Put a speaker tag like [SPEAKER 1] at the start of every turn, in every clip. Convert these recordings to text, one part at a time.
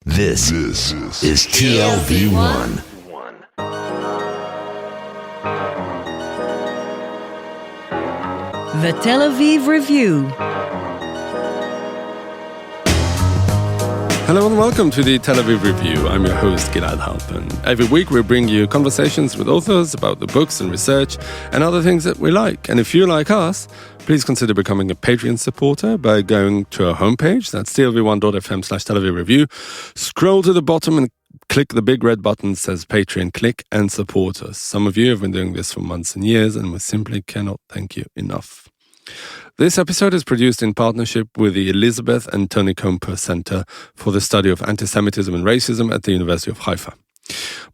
[SPEAKER 1] This is TLV1.
[SPEAKER 2] The Tel Aviv Review.
[SPEAKER 3] Hello and welcome to the Tel Aviv Review. I'm your host, Gilad Halpern. Every week we bring you conversations with authors about the books and research and other things that we like. And if you like us, please consider becoming a Patreon supporter by going to our homepage. That's tlv1.fm/Tel Aviv Review. Scroll to the bottom and click the big red button that says Patreon. Click and support us. Some of you have been doing this for months and years, and we simply cannot thank you enough. This episode is produced in partnership with the Elizabeth and Tony Comper Center for the Study of Antisemitism and Racism at the University of Haifa.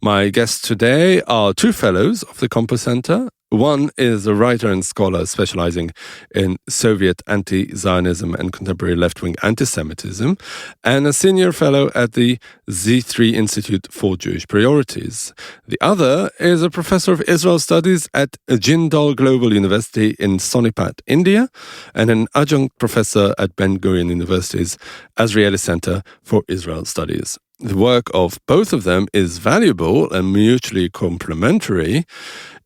[SPEAKER 3] My guests today are two fellows of the Comper Center. One is a writer and scholar specializing in Soviet anti-Zionism and contemporary left-wing antisemitism, and a senior fellow at the Z3 Institute for Jewish Priorities. The other is a professor of Israel studies at Jindal Global University in Sonipat, India, and an adjunct professor at Ben-Gurion University's Azrieli Center for Israel Studies. The work of both of them is valuable and mutually complementary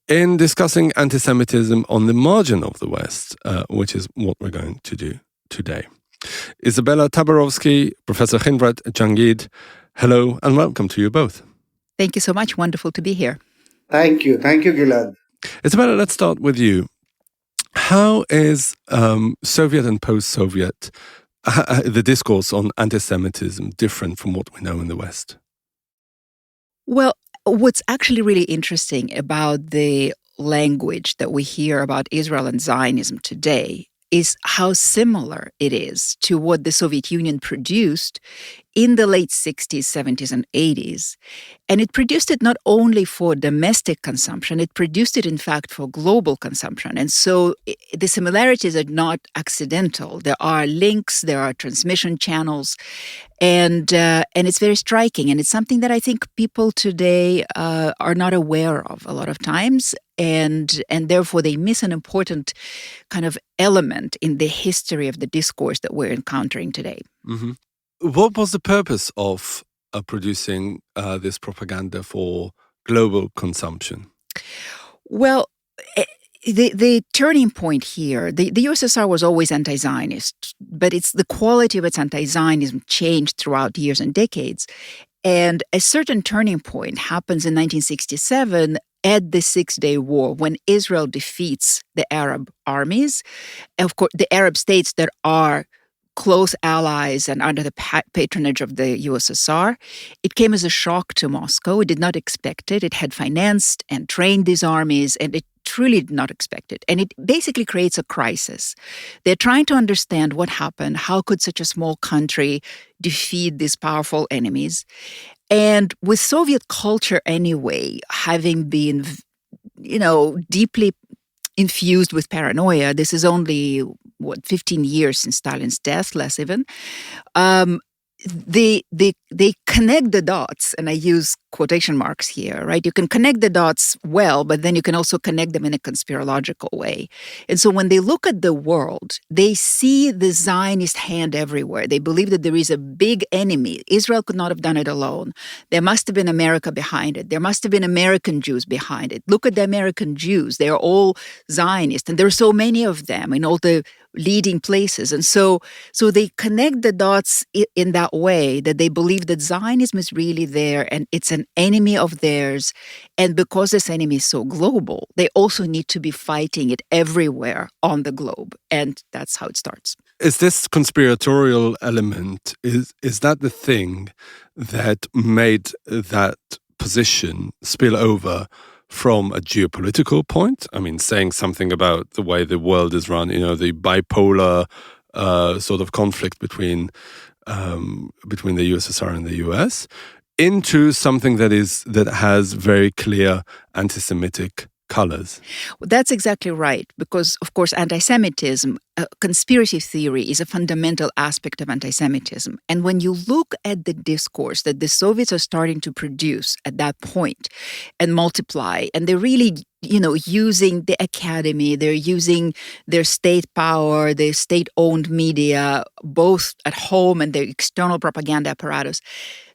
[SPEAKER 3] in discussing anti-Semitism on the margin of the West, which is what we're going to do today. Izabella Tabarovsky, Professor Khinvraj Jangid, hello and welcome to you both.
[SPEAKER 4] Thank you so much. Wonderful to be here.
[SPEAKER 5] Thank you, Gilad.
[SPEAKER 3] Izabella, let's start with you. How is Soviet and post-Soviet, the discourse on anti-Semitism different from what we know in the West?
[SPEAKER 4] Well, what's actually really interesting about the language that we hear about Israel and Zionism today is how similar it is to what the Soviet Union produced in the late 60s, 70s, and 80s. And it produced it not only for domestic consumption, it produced it, in fact, for global consumption. And so the similarities are not accidental. There are links, there are transmission channels, and it's very striking. And it's something that I think people today are not aware of a lot of times, and therefore they miss an important kind of element in the history of the discourse that we're encountering today.
[SPEAKER 3] Mm-hmm. What was the purpose of producing this propaganda for global consumption?
[SPEAKER 4] Well, the turning point here, the USSR was always anti-Zionist, but it's the quality of its anti-Zionism changed throughout years and decades. And a certain turning point happens in 1967 at the Six-Day War, when Israel defeats the Arab armies, of course, the Arab states that are close allies and under the patronage of the USSR. It came as a shock to Moscow. It did not expect it. It had financed and trained these armies, and it truly did not expect it. And it basically creates a crisis. They're trying to understand what happened. How could such a small country defeat these powerful enemies? And with Soviet culture anyway, having been, deeply infused with paranoia, this is only 15 years since Stalin's death, less even. They connect the dots, and I use quotation marks here, right? You can connect the dots well, but then you can also connect them in a conspirological way. And so when they look at the world, they see the Zionist hand everywhere. They believe that there is a big enemy. Israel could not have done it alone. There must have been America behind it. There must have been American Jews behind it. Look at the American Jews. They're all Zionist, and there are so many of them in all the leading places. And so they connect the dots in that way, that they believe that Zionism is really there and it's an enemy of theirs. And because this enemy is so global, they also need to be fighting it everywhere on the globe. And that's how it starts.
[SPEAKER 3] Is this conspiratorial element, is that the thing that made that position spill over from a geopolitical point? I mean, saying something about the way the world is run, the bipolar sort of conflict between the USSR and the US, into something that has very clear anti-Semitic colors.
[SPEAKER 4] Well, that's exactly right, because, of course, anti-Semitism, conspiracy theory is a fundamental aspect of anti-Semitism. And when you look at the discourse that the Soviets are starting to produce at that point and multiply, and they really using the academy, they're using their state power, their state-owned media, both at home and their external propaganda apparatus.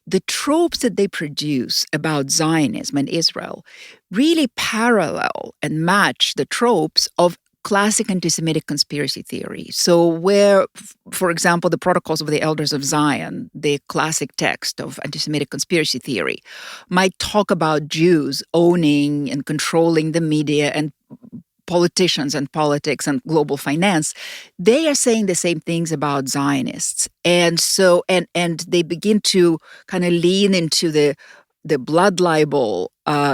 [SPEAKER 4] The tropes that they produce about Zionism and Israel really parallel and match the tropes of classic anti-Semitic conspiracy theory. So where, for example, the Protocols of the Elders of Zion, the classic text of anti-Semitic conspiracy theory, might talk about Jews owning and controlling the media and politicians and politics and global finance, they are saying the same things about Zionists. And so, and they begin to kind of lean into the blood libel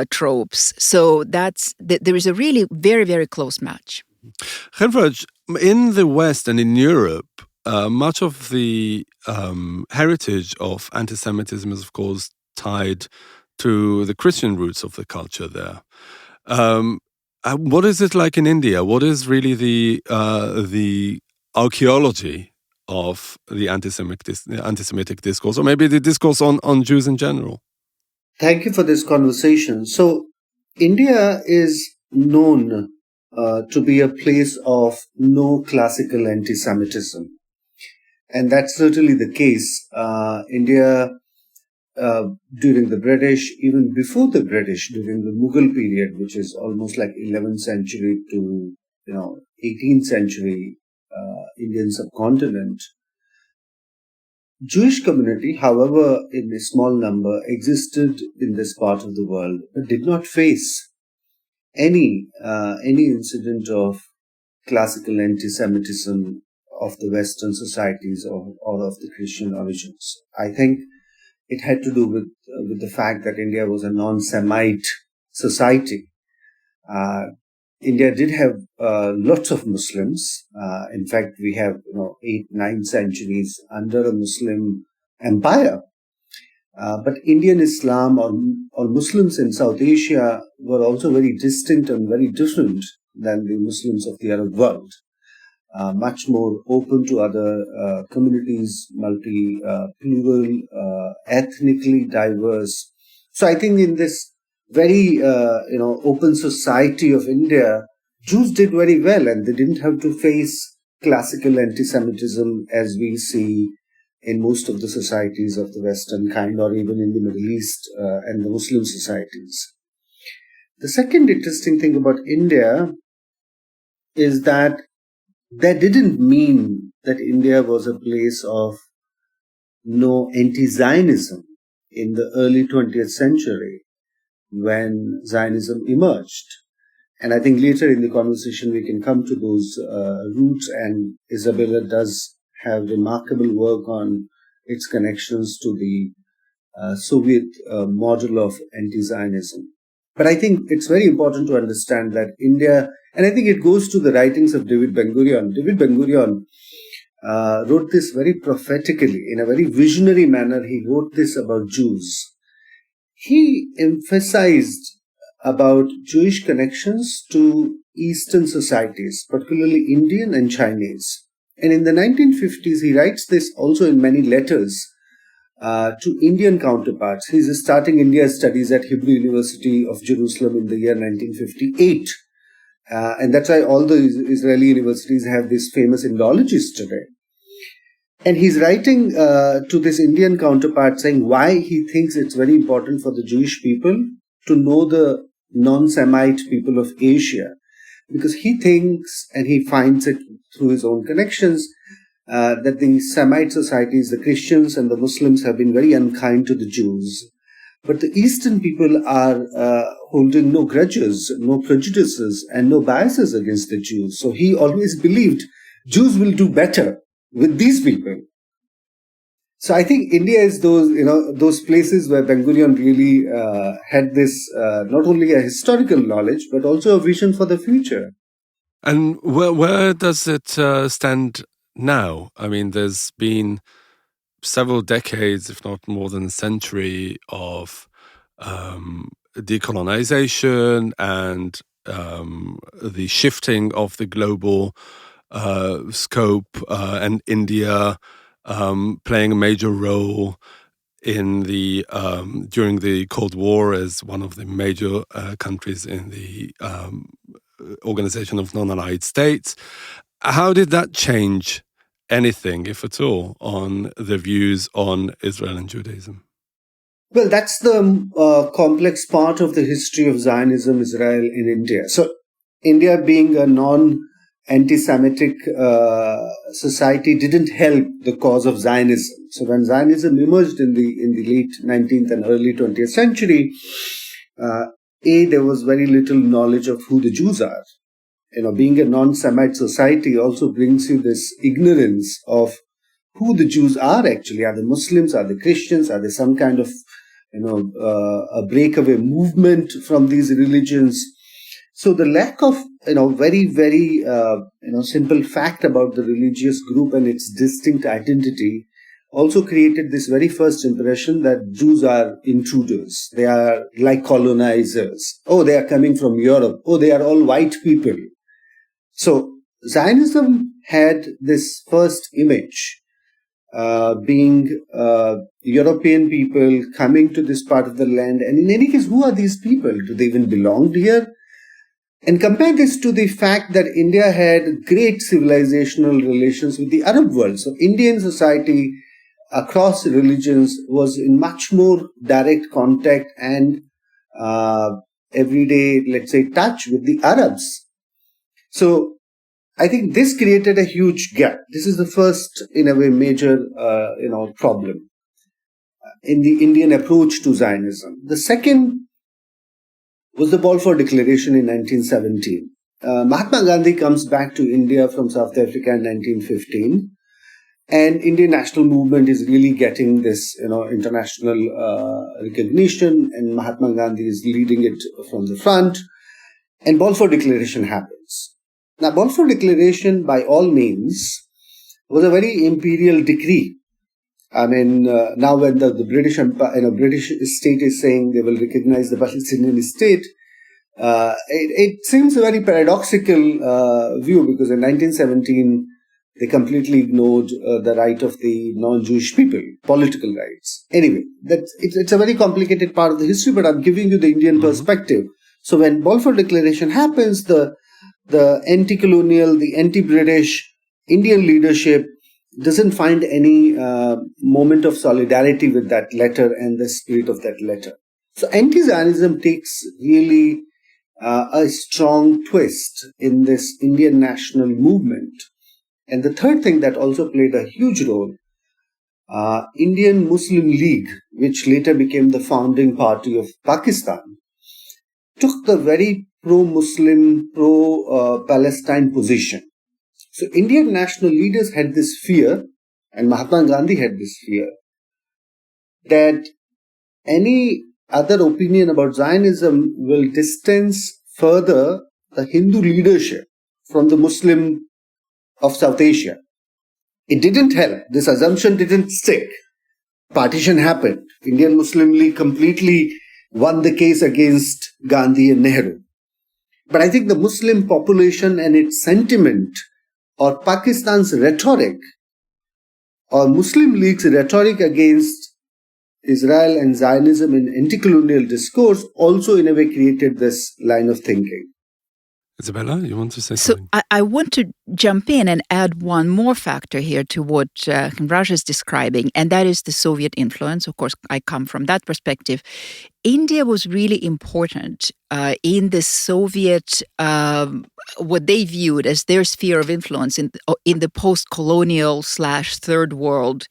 [SPEAKER 4] tropes. So there is a really very, very close match.
[SPEAKER 3] Khinvraj, in the West and in Europe, much of the heritage of anti-Semitism is, of course, tied to the Christian roots of the culture there. What is it like in India? What is really the archaeology of the anti-Semitic discourse, or maybe the discourse on Jews in general?
[SPEAKER 5] Thank you for this conversation. So, India is known to be a place of no classical anti-Semitism. And that's certainly the case. India, during the British, even before the British, during the Mughal period, which is almost like 11th century to 18th century Indian subcontinent, Jewish community, however in a small number, existed in this part of the world, but did not face any incident of classical anti-Semitism of the Western societies or of the Christian origins. I think it had to do with the fact that India was a non-Semite society. India did have lots of Muslims. In fact, we have 8, 9 centuries under a Muslim empire. But Indian Islam or Muslims in South Asia were also very distinct and very different than the Muslims of the Arab world. Much more open to other communities, plural, ethnically diverse. So I think in this very open society of India, Jews did very well, and they didn't have to face classical anti-Semitism as we see in most of the societies of the Western kind, or even in the Middle East and the Muslim societies. The second interesting thing about India is that didn't mean that India was a place of no anti-Zionism in the early 20th century when Zionism emerged. And I think later in the conversation we can come to those roots, and Izabella does have remarkable work on its connections to the Soviet model of anti-Zionism. But I think it's very important to understand that India, and I think it goes to the writings of David Ben-Gurion. David Ben-Gurion wrote this very prophetically, in a very visionary manner. He wrote this about Jews. He emphasized about Jewish connections to Eastern societies, particularly Indian and Chinese. And in the 1950s, he writes this also in many letters to Indian counterparts. He's starting India studies at Hebrew University of Jerusalem in the year 1958. And that's why all the Israeli universities have these famous Indologists today. And he's writing to this Indian counterpart saying why he thinks it's very important for the Jewish people to know the non-Semite people of Asia. Because he thinks, and he finds it through his own connections, that the Semite societies, the Christians and the Muslims, have been very unkind to the Jews. But the Eastern people are holding no grudges, no prejudices, and no biases against the Jews. So he always believed Jews will do better with these people. So I think India is those places where Ben-Gurion really had this not only a historical knowledge, but also a vision for the future.
[SPEAKER 3] And where does it stand now? I mean, there's been several decades, if not more than a century, of decolonization and the shifting of the global scope, and India playing a major role in the during the Cold War as one of the major countries in the Organization of Non-Allied States. How did that change anything, if at all, on the views on Israel and Judaism?
[SPEAKER 5] Well, that's the complex part of the history of Zionism, Israel in India. So, India being a non-anti-Semitic society didn't help the cause of Zionism. So, when Zionism emerged in the late 19th and early 20th century, there was very little knowledge of who the Jews are. Being a non-Semite society also brings you this ignorance of who the Jews are actually. Are they Muslims? Are they Christians? Are they some kind of, a breakaway movement from these religions? So the lack of, very, very, simple fact about the religious group and its distinct identity also created this very first impression that Jews are intruders. They are like colonizers. Oh, they are coming from Europe. Oh, they are all white people. So Zionism had this first image, being European people coming to this part of the land. And in any case, who are these people? Do they even belong here? And compare this to the fact that India had great civilizational relations with the Arab world. So Indian society across religions was in much more direct contact and everyday, let's say, touch with the Arabs. So I think this created a huge gap. This is the first, in a way, major, problem in the Indian approach to Zionism. The second was the Balfour Declaration in 1917. Mahatma Gandhi comes back to India from South Africa in 1915. And Indian national movement is really getting this, international recognition, and Mahatma Gandhi is leading it from the front. And Balfour Declaration happens. Now, Balfour Declaration, by all means, was a very imperial decree. I mean, now when the British Empire, British state is saying they will recognize the Palestinian state, it seems a very paradoxical view, because in 1917 they completely ignored the right of the non-Jewish people, political rights. Anyway, it's a very complicated part of the history, but I'm giving you the Indian perspective. So when Balfour Declaration happens, the anti-colonial, the anti-British Indian leadership doesn't find any moment of solidarity with that letter and the spirit of that letter. So anti-Zionism takes really a strong twist in this Indian national movement. And the third thing that also played a huge role, Indian Muslim League, which later became the founding party of Pakistan, took the very pro-Muslim, pro-Palestine position. So Indian national leaders had this fear, and Mahatma Gandhi had this fear, that any other opinion about Zionism will distance further the Hindu leadership from the Muslim of South Asia. It didn't help. This assumption didn't stick. Partition happened. Indian Muslim League completely won the case against Gandhi and Nehru. But I think the Muslim population and its sentiment, or Pakistan's rhetoric, or Muslim League's rhetoric against Israel and Zionism in anti-colonial discourse also in a way created this line of thinking.
[SPEAKER 3] Izabella, you want to say something?
[SPEAKER 4] So I want to jump in and add one more factor here to what Khinvraj is describing, and that is the Soviet influence. Of course, I come from that perspective. India was really important in the Soviet, what they viewed as their sphere of influence in the post-colonial / third world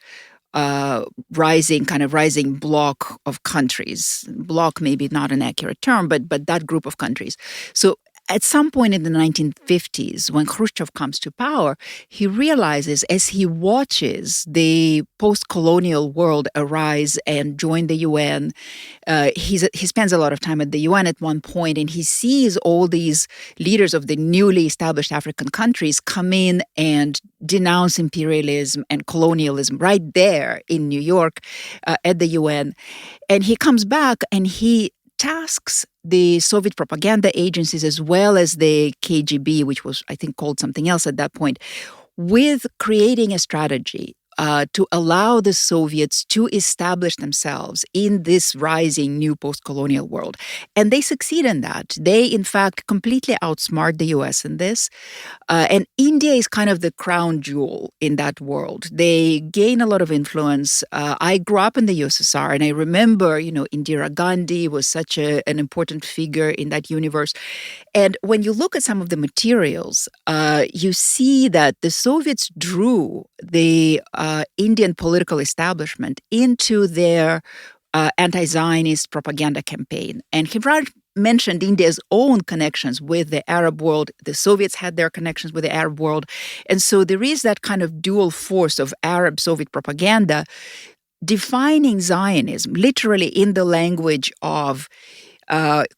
[SPEAKER 4] rising bloc of countries. Bloc maybe not an accurate term, but that group of countries. So at some point in the 1950s, when Khrushchev comes to power, he realizes, as he watches the post-colonial world arise and join the UN, he spends a lot of time at the UN at one point, and he sees all these leaders of the newly established African countries come in and denounce imperialism and colonialism right there in New York at the UN. And he comes back and he tasks the Soviet propaganda agencies as well as the KGB, which was, I think, called something else at that point, with creating a strategy allow the Soviets to establish themselves in this rising new post-colonial world. And they succeed in that. They, in fact, completely outsmart the US in this. And India is kind of the crown jewel in that world. They gain a lot of influence. I grew up in the USSR, and I remember, Indira Gandhi was such an important figure in that universe. And when you look at some of the materials, you see that the Soviets drew the Indian political establishment into their anti-Zionist propaganda campaign. And Khinvraj mentioned India's own connections with the Arab world. The Soviets had their connections with the Arab world. And so there is that kind of dual force of Arab-Soviet propaganda defining Zionism literally in the language of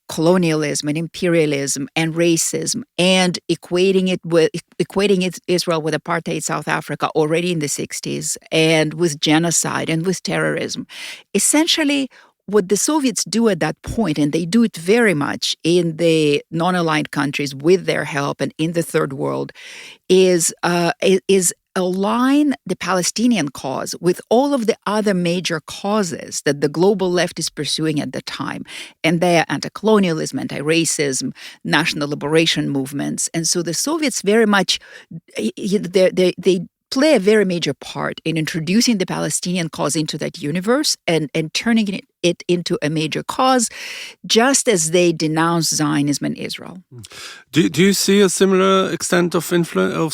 [SPEAKER 4] colonialism and imperialism and racism, and equating Israel with apartheid South Africa already in the 60s, and with genocide and with terrorism. Essentially, what the Soviets do at that point, and they do it very much in the non-aligned countries with their help and in the third world, is align the Palestinian cause with all of the other major causes that the global left is pursuing at the time. And they are anti-colonialism, anti-racism, national liberation movements. And so the Soviets very much, they play a very major part in introducing the Palestinian cause into that universe and turning it into a major cause, just as they denounce Zionism in Israel.
[SPEAKER 3] Do you see a similar extent of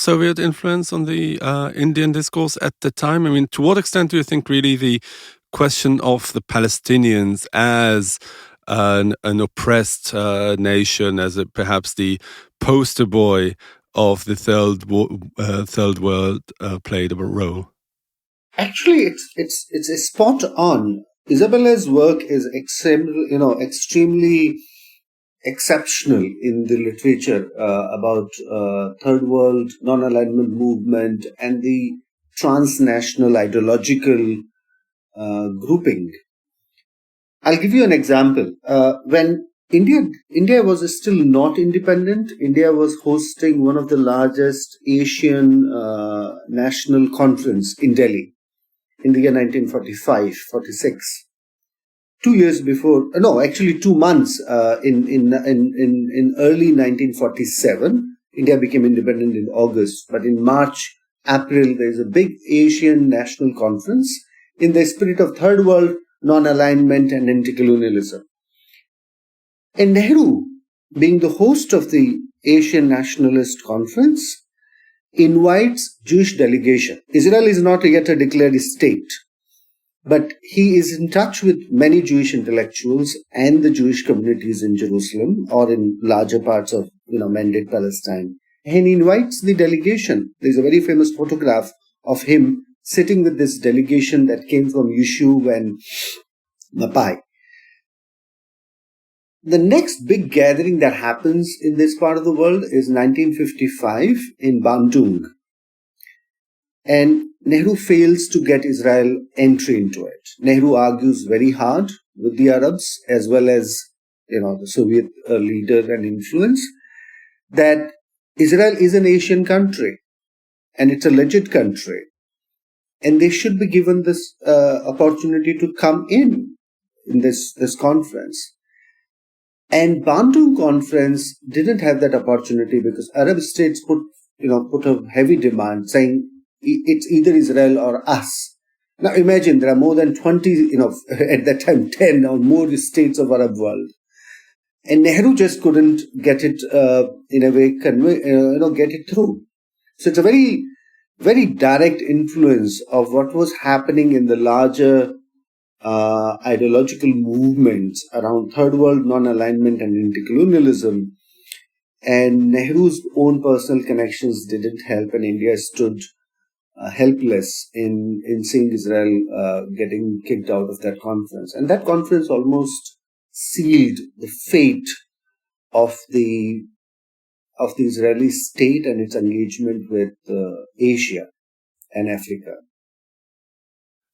[SPEAKER 3] Soviet influence on the Indian discourse at the time? I mean, to what extent do you think really the question of the Palestinians as an oppressed nation, as perhaps the poster boy of the third world played a role?
[SPEAKER 5] Actually, it's a spot on. Isabella's work is extremely exceptional in the literature about third world non-alignment movement and the transnational ideological grouping. I'll give you an example. When India was still not independent, India was hosting one of the largest Asian national conference in Delhi in the year 1945-46. 2 years before, no, actually 2 months in early 1947, India became independent in August. But in March, April, there is a big Asian national conference in the spirit of third world non-alignment and anti-colonialism. And Nehru, being the host of the Asian Nationalist Conference, invites Jewish delegation. Israel is not yet a declared state, but he is in touch with many Jewish intellectuals and the Jewish communities in Jerusalem or in larger parts of Mandate Palestine. And he invites the delegation. There's a very famous photograph of him sitting with this delegation that came from Yishuv and Mapai. The next big gathering that happens in this part of the world is 1955 in Bandung. And Nehru fails to get Israel entry into it. Nehru argues very hard with the Arabs as well as the Soviet leader and influence that Israel is an Asian country and it's a legit country. And they should be given this opportunity to come in this conference. And Bandung conference didn't have that opportunity because Arab states put a heavy demand saying it's either Israel or us. Now imagine there are more than 20, at that time 10 or more states of Arab world. And Nehru just couldn't get it, get it through. So it's a very, very direct influence of what was happening in the larger ideological movements around third world non-alignment and anti-colonialism. And Nehru's own personal connections didn't help, and India stood helpless in seeing Israel getting kicked out of that conference. And that conference almost sealed the fate of the Israeli state and its engagement with Asia and Africa.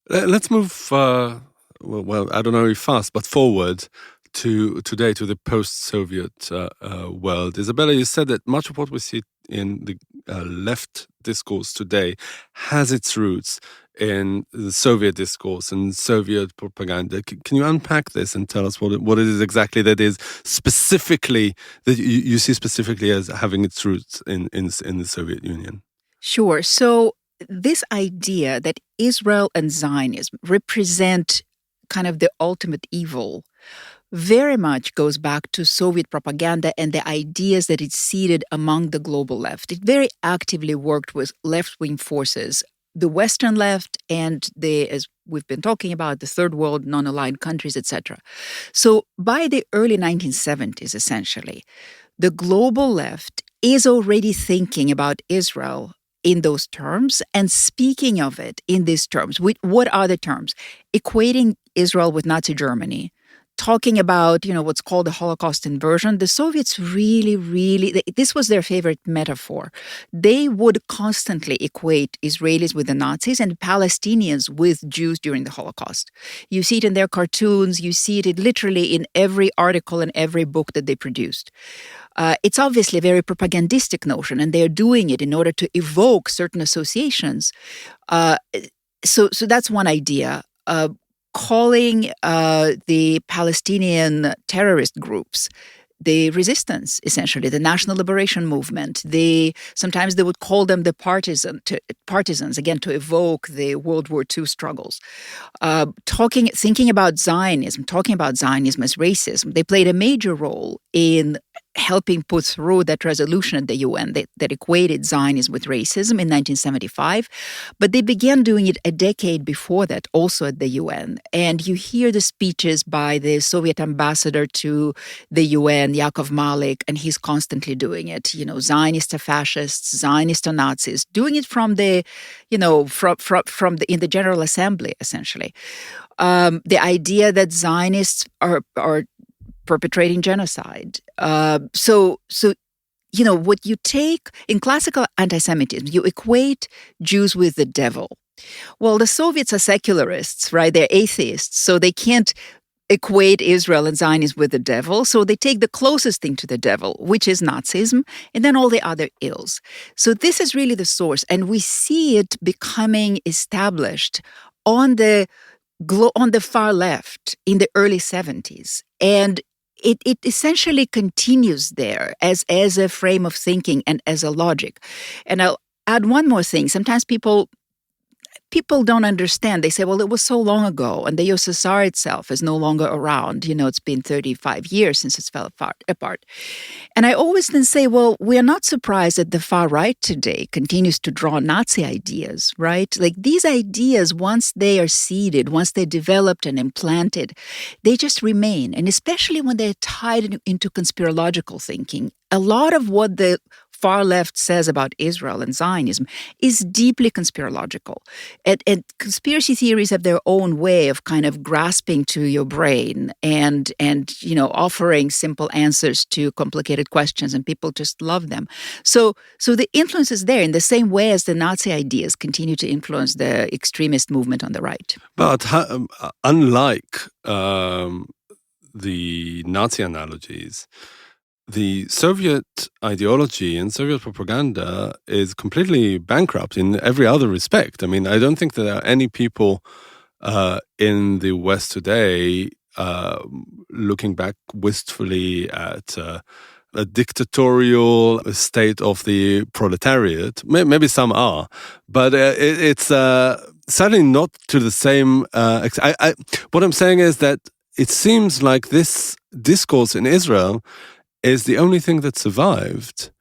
[SPEAKER 3] Let's move, well, I don't know if fast, but forward to today, to the post-Soviet world. Izabella, you said that much of what we see in the left discourse today has its roots in the Soviet discourse and Soviet propaganda. Can you unpack this and tell us what it is exactly that is specifically, that you see specifically as having its roots in the Soviet Union?
[SPEAKER 4] Sure. So this idea that Israel and Zionism represent kind of the ultimate evil very much goes back to Soviet propaganda and the ideas that it seeded among the global left. It very actively worked with left-wing forces, the Western left and as we've been talking about, the third world, non-aligned countries, etc. So by the early 1970s, essentially, the global left is already thinking about Israel in those terms and speaking of it in these terms. What are the terms? Equating Israel with Nazi Germany, talking about, what's called the Holocaust inversion. The Soviets really, this was their favorite metaphor. They would constantly equate Israelis with the Nazis and Palestinians with Jews during the Holocaust. You see it in their cartoons. You see it literally in every article and every book that they produced. It's obviously a very propagandistic notion, and they're doing it in order to evoke certain associations. So that's one idea. Calling the Palestinian terrorist groups the resistance, essentially, the National Liberation Movement. Sometimes they would call them the partisans, again, to evoke the World War II struggles. Thinking about Zionism as racism. They played a major role in helping put through that resolution at the UN that equated Zionism with racism in 1975. But they began doing it a decade before that, also at the UN. And you hear the speeches by the Soviet ambassador to the UN, Yakov Malik, and he's constantly doing it. Zionists are fascists, Zionists are Nazis, doing it from the, in the General Assembly, essentially. The idea that Zionists are perpetrating genocide. So what you take in classical anti-Semitism, you equate Jews with the devil. Well, the Soviets are secularists, right? They're atheists, so they can't equate Israel and Zionism with the devil. So they take the closest thing to the devil, which is Nazism, and then all the other ills. So this is really the source, and we see it becoming established on the far left in the early 70s. And it essentially continues there as a frame of thinking and as a logic. And I'll add one more thing. Sometimes people don't understand. They say, well, it was so long ago, and the USSR itself is no longer around. It's been 35 years since it fell apart. And I always then say, well, we are not surprised that the far right today continues to draw Nazi ideas, right? Like these ideas, once they are seeded, once they're developed and implanted, they just remain. And especially when they're tied into conspirological thinking, a lot of what the far left says about Israel and Zionism is deeply conspirological. And conspiracy theories have their own way of kind of grasping to your brain and offering simple answers to complicated questions, and people just love them. So the influence is there in the same way as the Nazi ideas continue to influence the extremist movement on the right.
[SPEAKER 3] But unlike the Nazi analogies, the Soviet ideology and Soviet propaganda is completely bankrupt in every other respect. I mean, I don't think that there are any people in the West today looking back wistfully at a dictatorial state of the proletariat. Maybe some are, but it's certainly not to the same extent. What I'm saying is that it seems like this discourse in Israel is the only thing that survived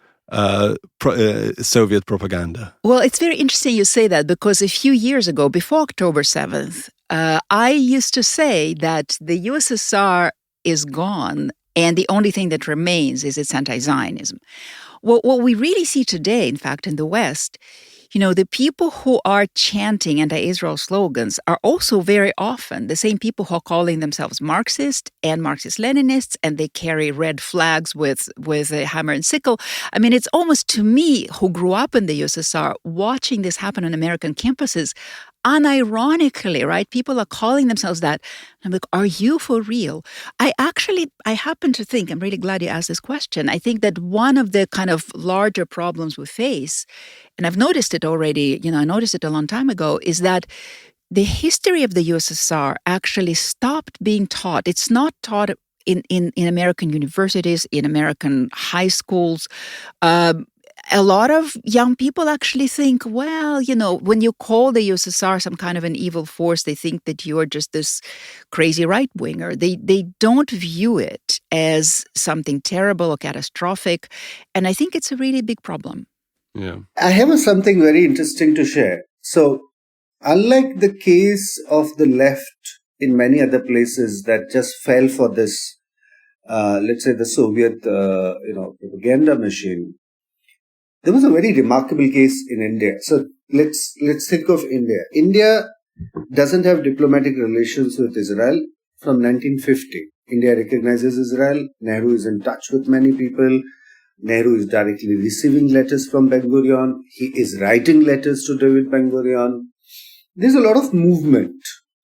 [SPEAKER 3] Soviet propaganda.
[SPEAKER 4] Well, it's very interesting you say that, because a few years ago, before October 7th, I used to say that the USSR is gone and the only thing that remains is its anti-Zionism. What we really see today, in fact, in the West, the people who are chanting anti-Israel slogans are also very often the same people who are calling themselves Marxist and Marxist-Leninists, and they carry red flags with a hammer and sickle. I mean, it's almost, to me, who grew up in the USSR, watching this happen on American campuses, unironically, right? People are calling themselves that. I'm like, are you for real? I happen to think, I'm really glad you asked this question. I think that one of the kind of larger problems we face, and I've noticed it already, I noticed it a long time ago, is that the history of the USSR actually stopped being taught. It's not taught in American universities, in American high schools. A lot of young people actually think, well, when you call the USSR some kind of an evil force, they think that you are just this crazy right-winger. They don't view it as something terrible or catastrophic. And I think it's a really big problem.
[SPEAKER 3] Yeah.
[SPEAKER 5] I have something very interesting to share. So, unlike the case of the left in many other places that just fell for this, let's say the Soviet, propaganda machine, there was a very remarkable case in India. So let's think of India. India doesn't have diplomatic relations with Israel from 1950. India recognizes Israel. Nehru is in touch with many people. Nehru is directly receiving letters from Ben Gurion. He is writing letters to David Ben Gurion. There's a lot of movement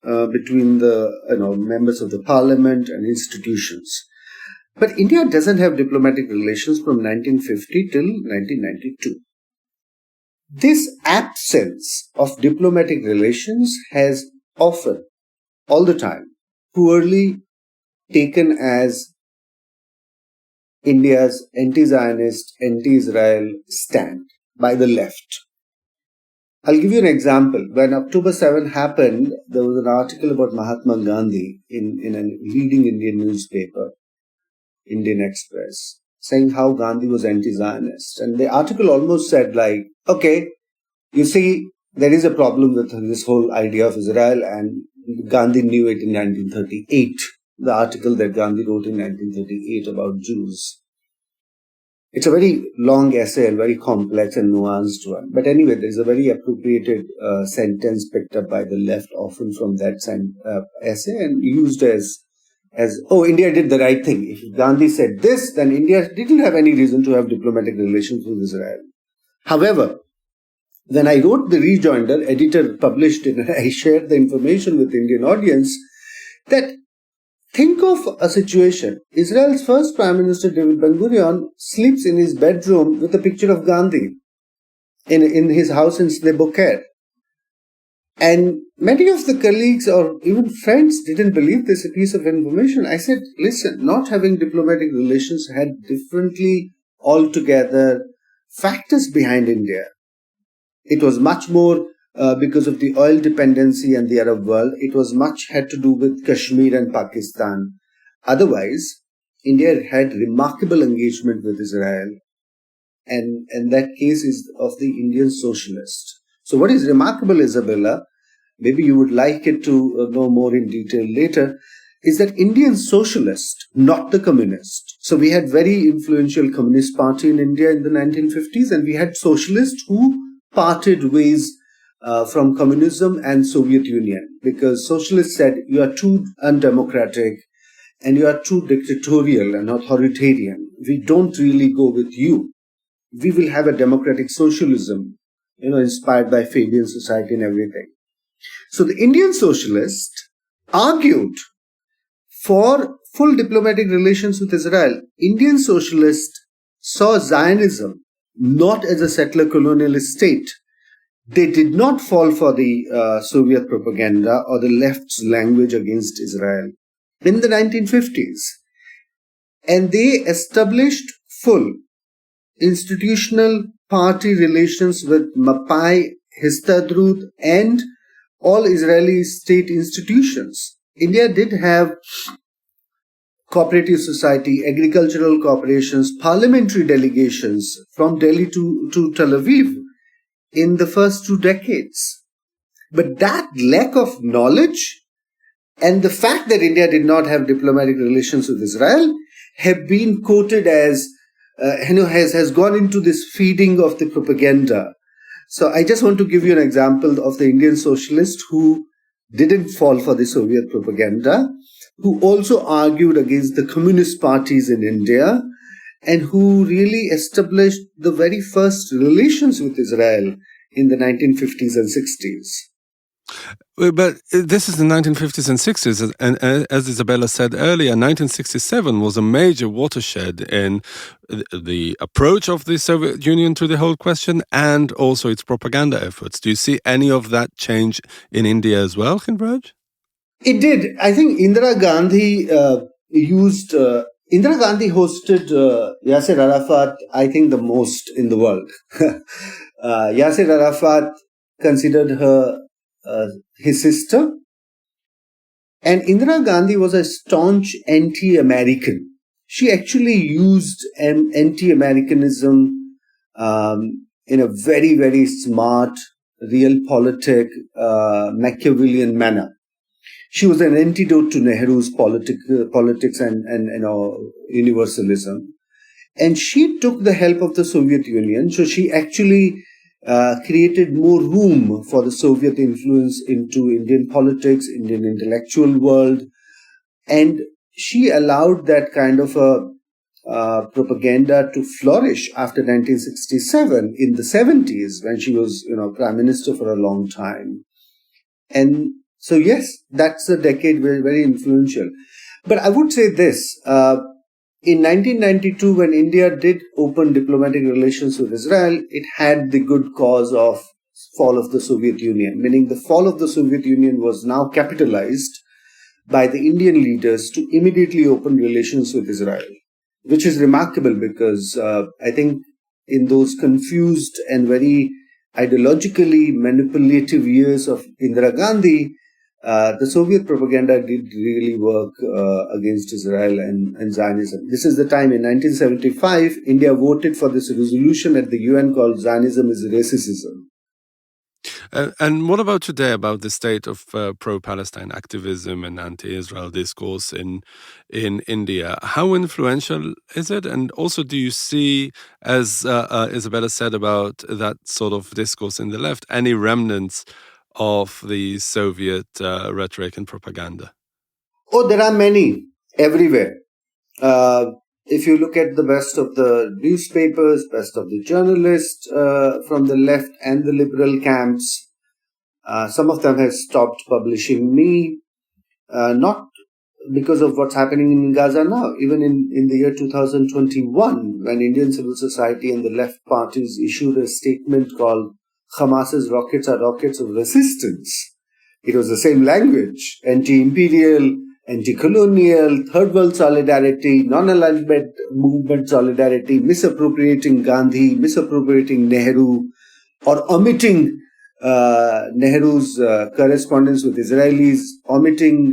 [SPEAKER 5] between the members of the parliament and institutions. But India doesn't have diplomatic relations from 1950 till 1992. This absence of diplomatic relations has often, all the time, poorly taken as India's anti-Zionist, anti-Israel stand by the left. I'll give you an example. When October 7 happened, there was an article about Mahatma Gandhi in a leading Indian newspaper, Indian Express, saying how Gandhi was anti-Zionist. And the article almost said like, okay, you see, there is a problem with this whole idea of Israel, and Gandhi knew it in 1938. The article that Gandhi wrote in 1938 about Jews. It's a very long essay and very complex and nuanced one. But anyway, there's a very appropriated sentence picked up by the left, often from that essay, and used as, India did the right thing. If Gandhi said this, then India didn't have any reason to have diplomatic relations with Israel. However, when I wrote the rejoinder, editor published it, and I shared the information with the Indian audience, that think of a situation. Israel's first Prime Minister, David Ben Gurion, sleeps in his bedroom with a picture of Gandhi in his house in Sde Boker. And many of the colleagues or even friends didn't believe this piece of information. I said, listen, not having diplomatic relations had differently altogether factors behind India. It was much more because of the oil dependency and the Arab world. It was much had to do with Kashmir and Pakistan. Otherwise, India had remarkable engagement with Israel. And that case is of the Indian socialist. So what is remarkable, Izabella, maybe you would like it to know more in detail later, is that Indian socialist, not the communist. So we had very influential Communist Party in India in the 1950s, and we had socialists who parted ways from communism and Soviet Union, because socialists said, you are too undemocratic and you are too dictatorial and authoritarian. We don't really go with you. We will have a democratic socialism, inspired by Fabian society and everything. So the Indian socialists argued for full diplomatic relations with Israel. Indian socialists saw Zionism not as a settler colonialist state. They did not fall for the Soviet propaganda or the left's language against Israel in the 1950s. And they established full institutional party relations with Mapai, Histadrut, and all Israeli state institutions. India did have cooperative society, agricultural corporations, parliamentary delegations from Delhi to Tel Aviv in the first 2 decades. But that lack of knowledge and the fact that India did not have diplomatic relations with Israel have been quoted as, has gone into this feeding of the propaganda. So I just want to give you an example of the Indian socialist who didn't fall for the Soviet propaganda, who also argued against the communist parties in India, and who really established the very first relations with Israel in the 1950s and 60s.
[SPEAKER 3] But this is the 1950s and 60s, and as Izabella said earlier, 1967 was a major watershed in the approach of the Soviet Union to the whole question and also its propaganda efforts. Do you see any of that change in India as well, Khinvraj?
[SPEAKER 5] It did. I think Indira Gandhi Indira Gandhi hosted Yasser Arafat, I think, the most in the world. Yasser Arafat considered her his sister. And Indira Gandhi was a staunch anti-American. She actually used anti-Americanism in a very, very smart, realpolitik, Machiavellian manner. She was an antidote to Nehru's politics and universalism. And she took the help of the Soviet Union. So she actually created more room for the Soviet influence into Indian politics, Indian intellectual world. And she allowed that kind of a propaganda to flourish after 1967 in the 70s, when she was, prime minister for a long time. And so, yes, that's a decade very, very influential. But I would say this. In 1992, when India did open diplomatic relations with Israel, it had the good cause of fall of the Soviet Union, meaning the fall of the Soviet Union was now capitalized by the Indian leaders to immediately open relations with Israel, which is remarkable because I think in those confused and very ideologically manipulative years of Indira Gandhi, the Soviet propaganda did really work against Israel and Zionism. This is the time in 1975, India voted for this resolution at the UN called Zionism is Racism.
[SPEAKER 3] And what about today, about the state of pro-Palestine activism and anti-Israel discourse in India? How influential is it? And also, do you see, as Izabella said about that sort of discourse in the left, any remnants of the Soviet rhetoric and propaganda?
[SPEAKER 5] Oh, there are many everywhere. If you look at the best of the newspapers, best of the journalists from the left and the liberal camps, some of them have stopped publishing me, not because of what's happening in Gaza now. Even in the year 2021, when Indian civil society and the left parties issued a statement called Hamas's rockets are rockets of resistance. It was the same language, anti-imperial, anti-colonial, third world solidarity, non-alignment movement solidarity, misappropriating Gandhi, misappropriating Nehru, or omitting Nehru's correspondence with Israelis, omitting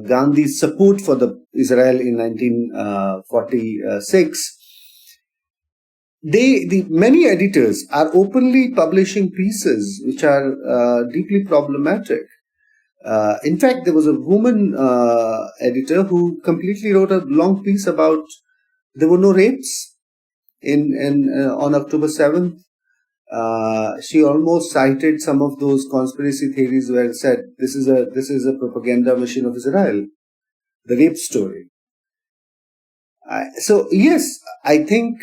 [SPEAKER 5] Gandhi's support for the Israel in 1946. The many editors are openly publishing pieces which are deeply problematic. In fact, there was a woman editor who completely wrote a long piece about there were no rapes on October 7th. She almost cited some of those conspiracy theories where it said this is a propaganda machine of Israel, the rape story. So yes, I think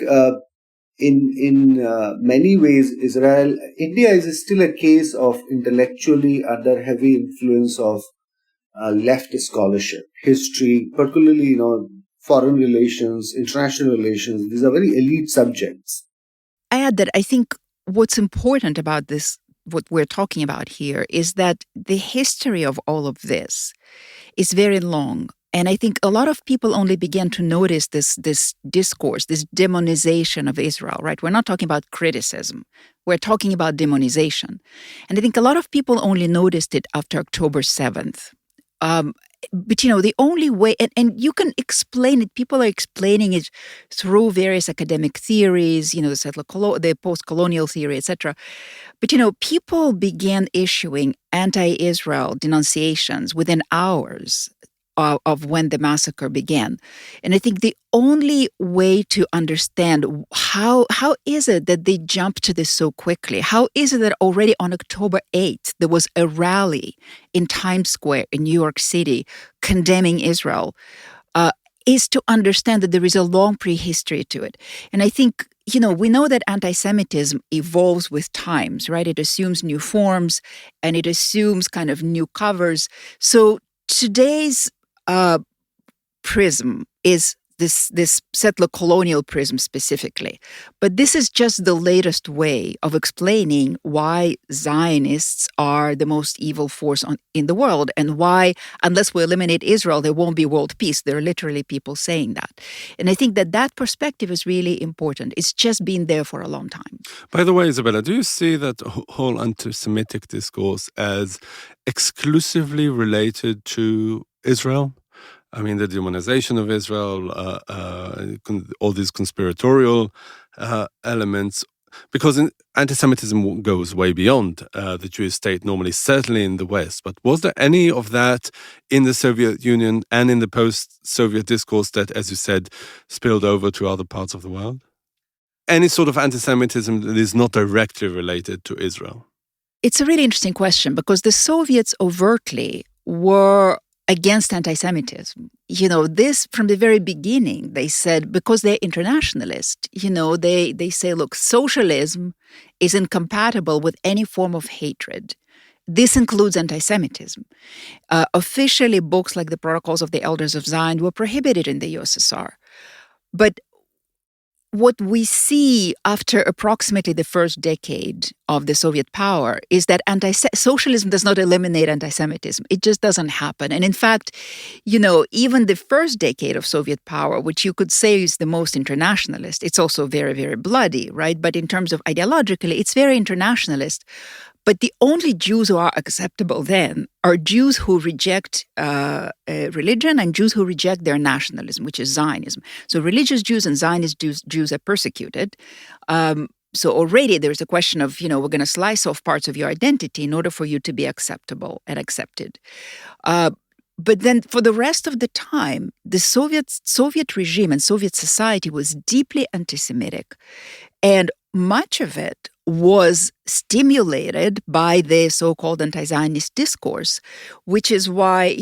[SPEAKER 5] in many ways, India is still a case of intellectually under heavy influence of left scholarship, history, particularly, foreign relations, international relations. These are very elite subjects.
[SPEAKER 4] I add that I think what's important about this, what we're talking about here, is that the history of all of this is very long. And I think a lot of people only began to notice this discourse, this demonization of Israel, right? We're not talking about criticism. We're talking about demonization. And I think a lot of people only noticed it after October 7th. But, the only way, and you can explain it, people are explaining it through various academic theories, the post-colonial theory, etc. But, people began issuing anti-Israel denunciations within hours of when the massacre began. And I think the only way to understand how is it that they jumped to this so quickly? How is it that already on October 8th, there was a rally in Times Square in New York City condemning Israel, is to understand that there is a long prehistory to it. And I think we know that anti-Semitism evolves with times, right? It assumes new forms and it assumes kind of new covers. So today's prism is this settler colonial prism specifically. But this is just the latest way of explaining why Zionists are the most evil force in the world, and why, unless we eliminate Israel, there won't be world peace. There are literally people saying that. And I think that perspective is really important. It's just been there for a long time.
[SPEAKER 3] By the way, Izabella, do you see that whole anti-Semitic discourse as exclusively related to Israel? I mean, the demonization of Israel, all these conspiratorial elements, because anti-Semitism goes way beyond the Jewish state normally, certainly in the West. But was there any of that in the Soviet Union and in the post-Soviet discourse that, as you said, spilled over to other parts of the world? Any sort of anti-Semitism that is not directly related to Israel?
[SPEAKER 4] It's a really interesting question, because the Soviets overtly were against anti-Semitism. This from the very beginning, they said, because they're internationalist, they say, look, socialism is incompatible with any form of hatred. This includes anti-Semitism. Officially, books like the Protocols of the Elders of Zion were prohibited in the USSR. But what we see after approximately the first decade of the Soviet power is that socialism does not eliminate anti-Semitism. It just doesn't happen. And in fact, even the first decade of Soviet power, which you could say is the most internationalist, it's also very, very bloody, right? But in terms of ideologically, it's very internationalist. But the only Jews who are acceptable then are Jews who reject religion and Jews who reject their nationalism, which is Zionism. So religious Jews and Zionist Jews are persecuted. So already there's a question of, we're going to slice off parts of your identity in order for you to be acceptable and accepted. But then for the rest of the time, the Soviet regime and Soviet society was deeply anti-Semitic. And much of it was stimulated by the so-called anti-Zionist discourse, which is why,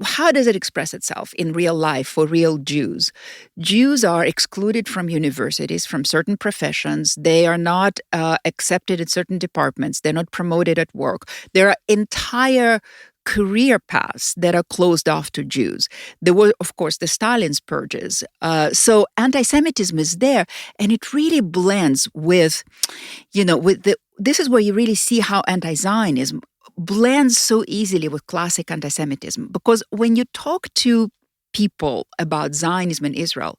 [SPEAKER 4] how does it express itself in real life for real Jews? Jews are excluded from universities, from certain professions. They are not accepted in certain departments. They're not promoted at work. There are entire career paths that are closed off to Jews. There were, of course, the Stalin's purges. So anti-Semitism is there, and it really blends with, this is where you really see how anti-Zionism blends so easily with classic anti-Semitism. Because when you talk to people about Zionism in Israel,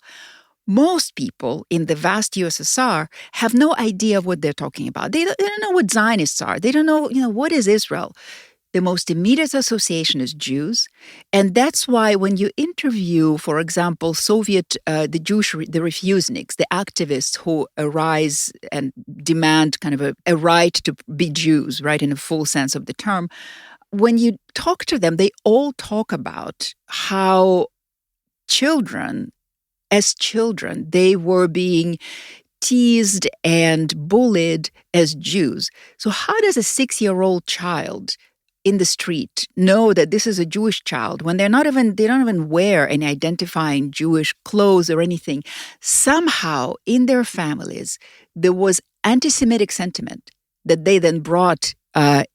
[SPEAKER 4] most people in the vast USSR have no idea what they're talking about. They don't know what Zionists are. They don't know, what is Israel. The most immediate association is Jews. And that's why when you interview, for example, the refuseniks, the activists who arise and demand kind of a right to be Jews, right, in a full sense of the term, when you talk to them, they all talk about how as children, they were being teased and bullied as Jews. So how does a 6-year-old child in the street know that this is a Jewish child when they don't even wear any identifying Jewish clothes or anything? Somehow in their families, there was anti-Semitic sentiment that they then brought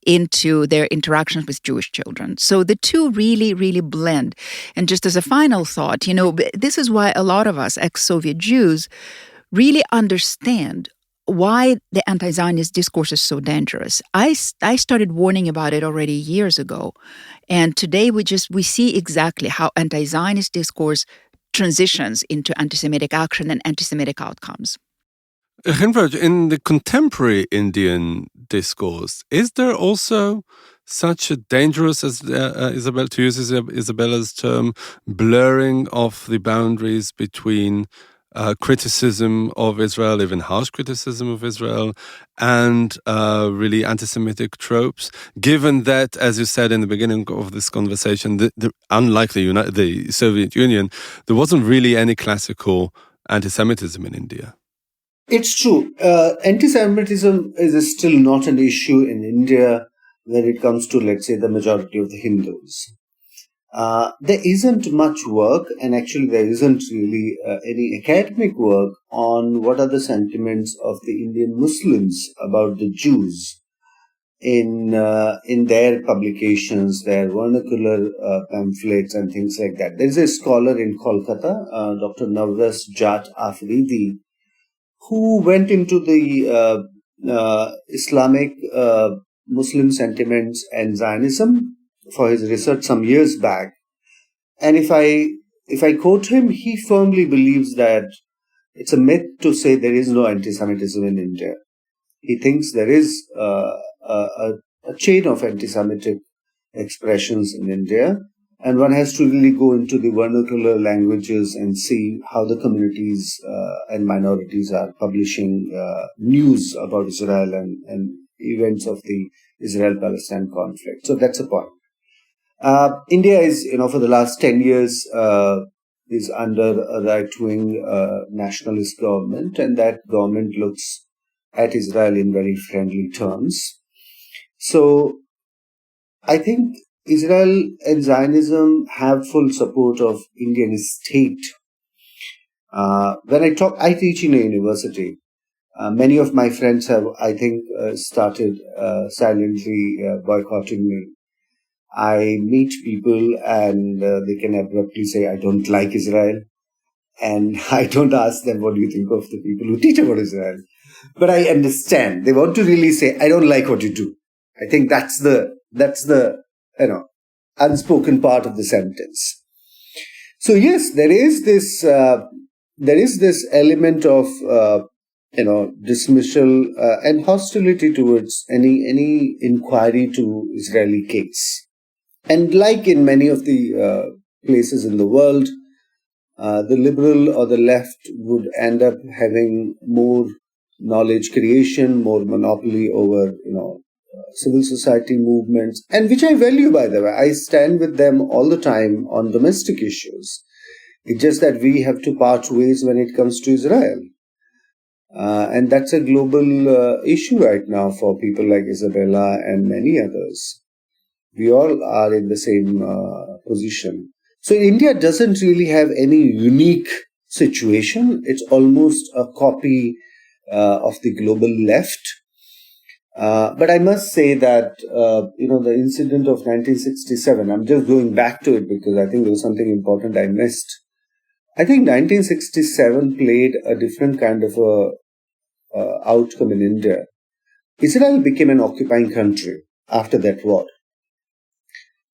[SPEAKER 4] into their interactions with Jewish children. So the two really, really blend. And just as a final thought, this is why a lot of us ex-Soviet Jews really understand why the anti-Zionist discourse is so dangerous. I started warning about it already years ago. And today we see exactly how anti-Zionist discourse transitions into anti-Semitic action and anti-Semitic outcomes.
[SPEAKER 3] Khinvraj, in the contemporary Indian discourse, is there also such a dangerous, as Isabella, to use Isabella's term, blurring of the boundaries between criticism of Israel, even harsh criticism of Israel, and really anti-Semitic tropes, given that, as you said in the beginning of this conversation, unlike the Soviet Union, there wasn't really any classical anti-Semitism in India?
[SPEAKER 5] It's true. Anti-Semitism is still not an issue in India when it comes to, let's say, the majority of the Hindus. There isn't much work, and actually there isn't really any academic work on what are the sentiments of the Indian Muslims about the Jews in their publications, their vernacular pamphlets and things like that. There is a scholar in Kolkata, Dr. Navras Jat Afridi, who went into the Islamic Muslim sentiments and Zionism for his research some years back. And if I quote him, he firmly believes that it's a myth to say there is no anti-Semitism in India. He thinks there is a chain of anti-Semitic expressions in India, and one has to really go into the vernacular languages and see how the communities and minorities are publishing news about Israel and events of the Israel-Palestine conflict. So that's a point. India is, for the last 10 years, is under a right-wing nationalist government, and that government looks at Israel in very friendly terms. So I think Israel and Zionism have full support of Indian state. When I teach in a university. Many of my friends have, I think, started silently boycotting me. I meet people and they can abruptly say, I don't like Israel. And I don't ask them, what do you think of the people who teach about Israel? But I understand. They want to really say, I don't like what you do. I think that's the unspoken part of the sentence. So yes, there is this element of dismissal and hostility towards any inquiry to Israeli case. And like in many of the places in the world, the liberal or the left would end up having more knowledge creation, more monopoly over, civil society movements, and which I value, by the way. I stand with them all the time on domestic issues. It's just that we have to part ways when it comes to Israel. And that's a global issue right now for people like Izabella and many others. We all are in the same position. So India doesn't really have any unique situation. It's almost a copy of the global left. But I must say that, the incident of 1967, I'm just going back to it because I think there was something important I missed. I think 1967 played a different kind of outcome in India. Israel became an occupying country after that war.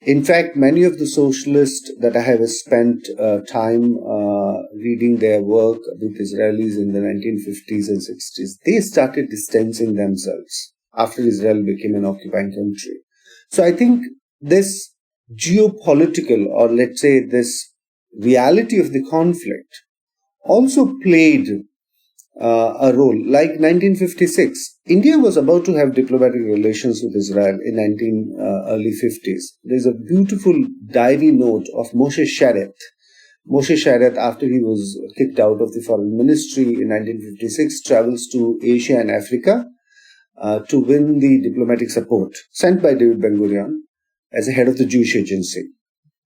[SPEAKER 5] In fact, many of the socialists that I have spent time reading their work with Israelis in the 1950s and 60s, they started distancing themselves after Israel became an occupying country. So I think this geopolitical, or let's say this reality of the conflict, also played a role. Like 1956, India was about to have diplomatic relations with Israel in early 50s. There's a beautiful diary note of Moshe Sharett. Moshe Sharett, after he was kicked out of the foreign ministry in 1956, travels to Asia and Africa to win the diplomatic support sent by David Ben-Gurion as a head of the Jewish agency.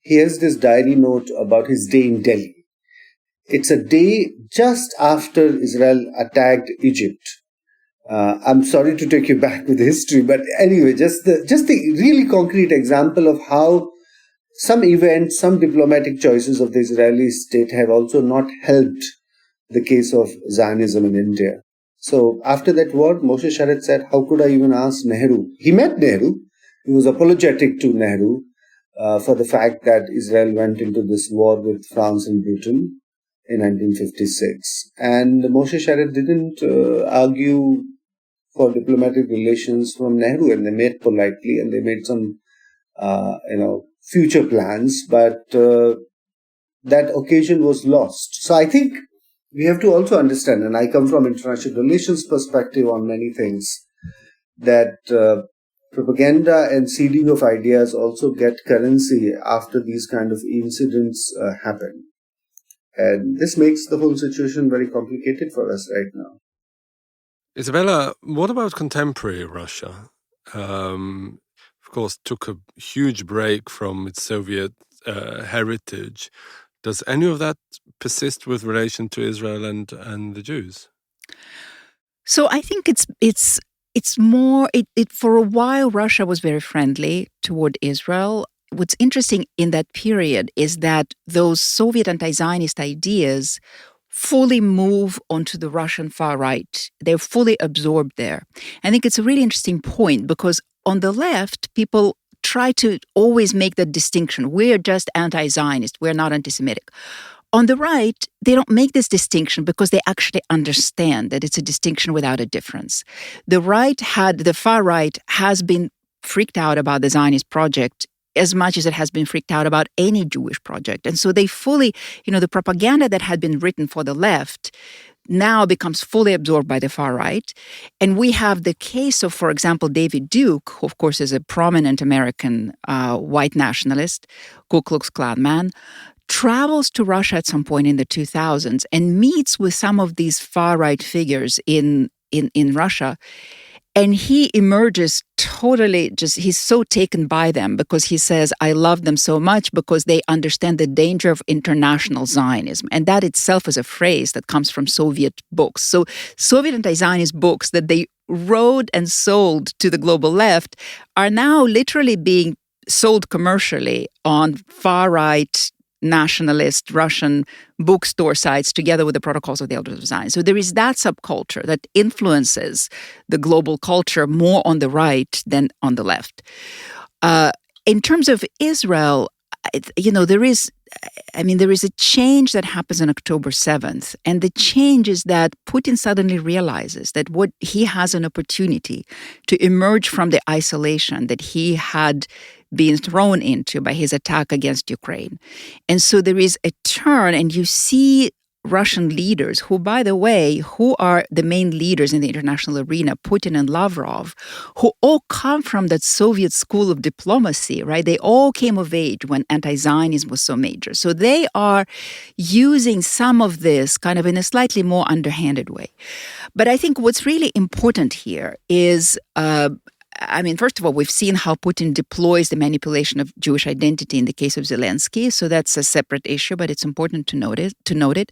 [SPEAKER 5] He has this diary note about his day in Delhi. It's a day just after Israel attacked Egypt. I'm sorry to take you back with history, but anyway, just the really concrete example of how some events, some diplomatic choices of the Israeli state have also not helped the case of Zionism in India. So after that war, Moshe Sharett said, how could I even ask Nehru? He met Nehru. He was apologetic to Nehru for the fact that Israel went into this war with France and Britain in 1956. And Moshe Sharett didn't argue for diplomatic relations from Nehru, and they met politely and they made some, future plans, but that occasion was lost. So I think we have to also understand, and I come from international relations perspective on many things, that propaganda and seeding of ideas also get currency after these kind of incidents happen. And this makes the whole situation very complicated for us right now.
[SPEAKER 3] Izabella, what about contemporary Russia? Of course, took a huge break from its Soviet heritage. Does any of that persist with relation to Israel and the Jews?
[SPEAKER 4] So I think it's more. For a while, Russia was very friendly toward Israel. What's interesting in that period is that those Soviet anti-Zionist ideas fully move onto the Russian far right. They're fully absorbed there. I think it's a really interesting point because on the left, people try to always make that distinction. We're just anti-Zionist. We're not anti-Semitic. On the right, they don't make this distinction because they actually understand that it's a distinction without a difference. The far right has been freaked out about the Zionist project as much as it has been freaked out about any Jewish project. And so they fully, the propaganda that had been written for the left now becomes fully absorbed by the far right. And we have the case of, for example, David Duke, who of course is a prominent American white nationalist, Ku Klux Klan man, travels to Russia at some point in the 2000s and meets with some of these far right figures in Russia. And he emerges totally he's so taken by them because he says, I love them so much because they understand the danger of international Zionism. And that itself is a phrase that comes from Soviet books. So Soviet anti-Zionist books that they wrote and sold to the global left are now literally being sold commercially on far-right nationalist Russian bookstore sites together with the Protocols of the Elders of Zion. So there is that subculture that influences the global culture more on the right than on the left. In terms of Israel, there is a change that happens on October 7th. And the change is that Putin suddenly realizes that he has an opportunity to emerge from the isolation that he had been thrown into by his attack against Ukraine. And so there is a turn, and you see Russian leaders who, by the way, who are the main leaders in the international arena, Putin and Lavrov, who all come from that Soviet school of diplomacy, right? They all came of age when anti-Zionism was so major. So they are using some of this kind of in a slightly more underhanded way. But I think what's really important here is first of all, we've seen how Putin deploys the manipulation of Jewish identity in the case of Zelensky. So that's a separate issue, but it's important to note it.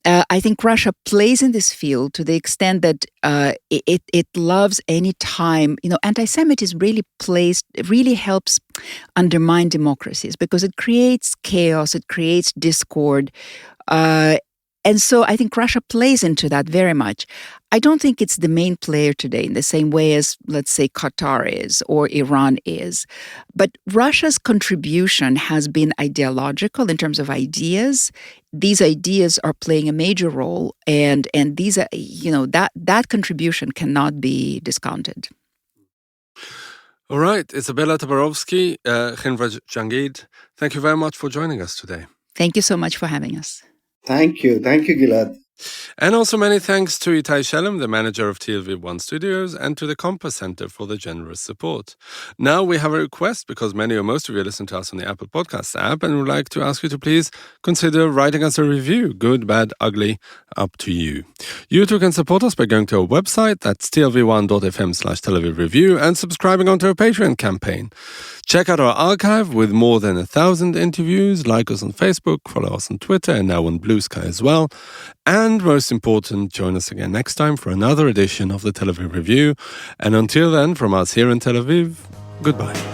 [SPEAKER 4] I think Russia plays in this field to the extent that it loves any time. Anti-Semitism really helps undermine democracies because it creates chaos, it creates discord. And so I think Russia plays into that very much. I don't think it's the main player today in the same way as, let's say, Qatar is or Iran is. But Russia's contribution has been ideological in terms of ideas. These ideas are playing a major role, and these are, that contribution cannot be discounted.
[SPEAKER 3] All right, Izabella Tabarovsky, Khinvraj Jangid, thank you very much for joining us today.
[SPEAKER 4] Thank you so much for having us.
[SPEAKER 5] Thank you, Gilad.
[SPEAKER 3] And also many thanks to Itai Shelem, the manager of TLV1 Studios, and to the Compass Center for the generous support. Now we have a request because many or most of you listen to us on the Apple Podcasts app, and we'd like to ask you to please consider writing us a review. Good, bad, ugly, up to you. You too can support us by going to our website, that's tlv1.fm/Tel Aviv Review, and subscribing onto our Patreon campaign. Check out our archive with more than 1,000 interviews. Like us on Facebook, follow us on Twitter, and now on Blue Sky as well. And most important, join us again next time for another edition of the Tel Aviv Review. And until then, from us here in Tel Aviv, goodbye.